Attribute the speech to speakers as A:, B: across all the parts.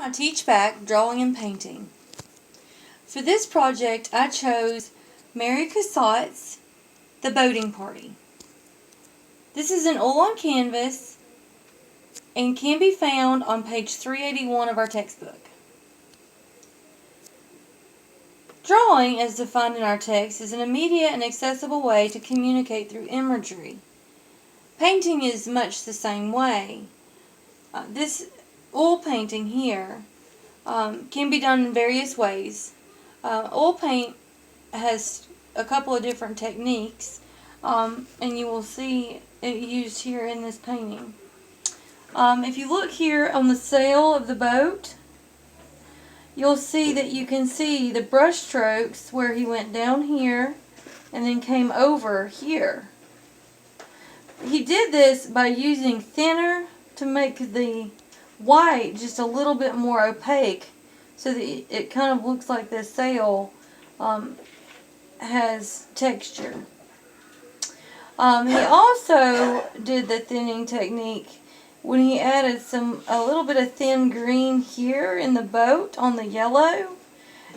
A: My Teach Back Drawing and Painting. For this project I chose Mary Cassatt's The Boating Party. This is an oil on canvas and can be found on page 381 of our textbook. Drawing, as defined in our text, is an immediate and accessible way to communicate through imagery. Painting is much the same way. This oil painting here can be done in various ways. Oil paint has a couple of different techniques, and you will see it used here in this painting. If you look here on the sail of the boat, you'll see that you can see the brush strokes where he went down here and then came over here. He did this by using thinner to make the white just a little bit more opaque, so that it kind of looks like the sail has texture. He also did the thinning technique when he added a little bit of thin green here in the boat on the yellow,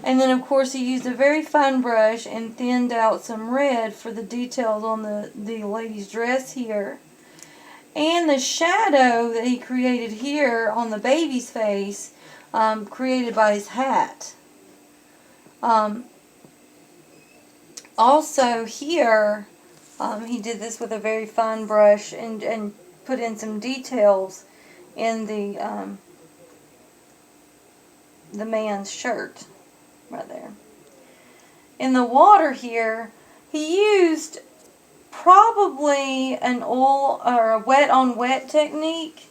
A: and then of course he used a very fine brush and thinned out some red for the details on the lady's dress here. And the shadow that he created here on the baby's face, created by his hat. Also here, he did this with a very fine brush and put in some details in the man's shirt right there. In the water here, he used probably an oil or a wet on wet technique.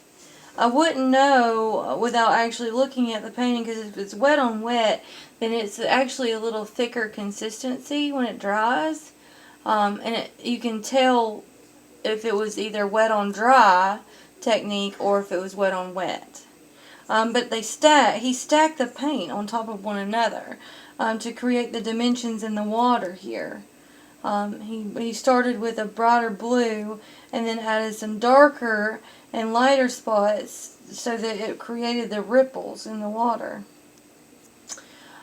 A: I wouldn't know without actually looking at the painting, because if it's wet on wet, then it's actually a little thicker consistency when it dries, and you can tell if it was either wet on dry technique or if it was wet on wet. But he stacked the paint on top of one another to create the dimensions in the water here. He started with a brighter blue and then added some darker and lighter spots so that it created the ripples in the water.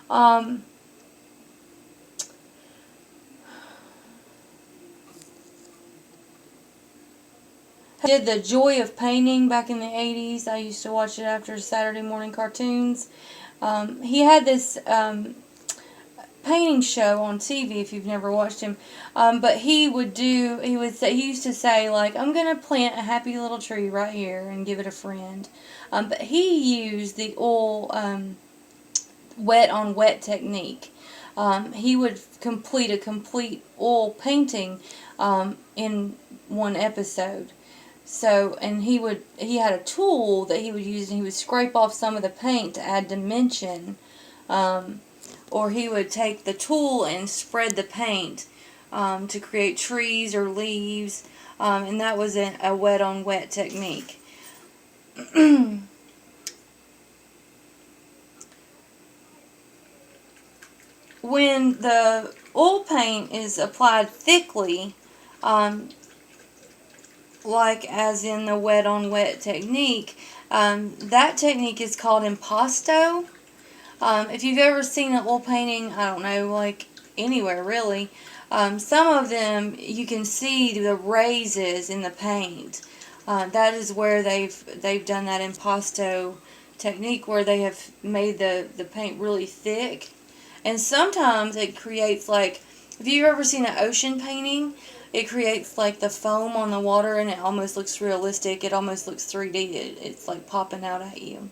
A: I did The Joy of Painting back in the 80s. I used to watch it after Saturday morning cartoons. He had this painting show on TV, if you've never watched him, but he used to say, like, I'm gonna plant a happy little tree right here and give it a friend, but he used the oil wet on wet technique. He would complete a complete oil painting in one episode. So, and he had a tool that he would use, and he would scrape off some of the paint to add dimension, or he would take the tool and spread the paint to create trees or leaves, and that was a wet on wet technique. When the oil paint is applied thickly, like as in the wet on wet technique, that technique is called impasto. If you've ever seen an oil painting, I don't know, like anywhere really, some of them you can see the raises in the paint. That is where they've done that impasto technique, where they have made the paint really thick. And sometimes it creates, like, if you've ever seen an ocean painting, it creates like the foam on the water and it almost looks realistic. It almost looks 3D. It's like popping out at you.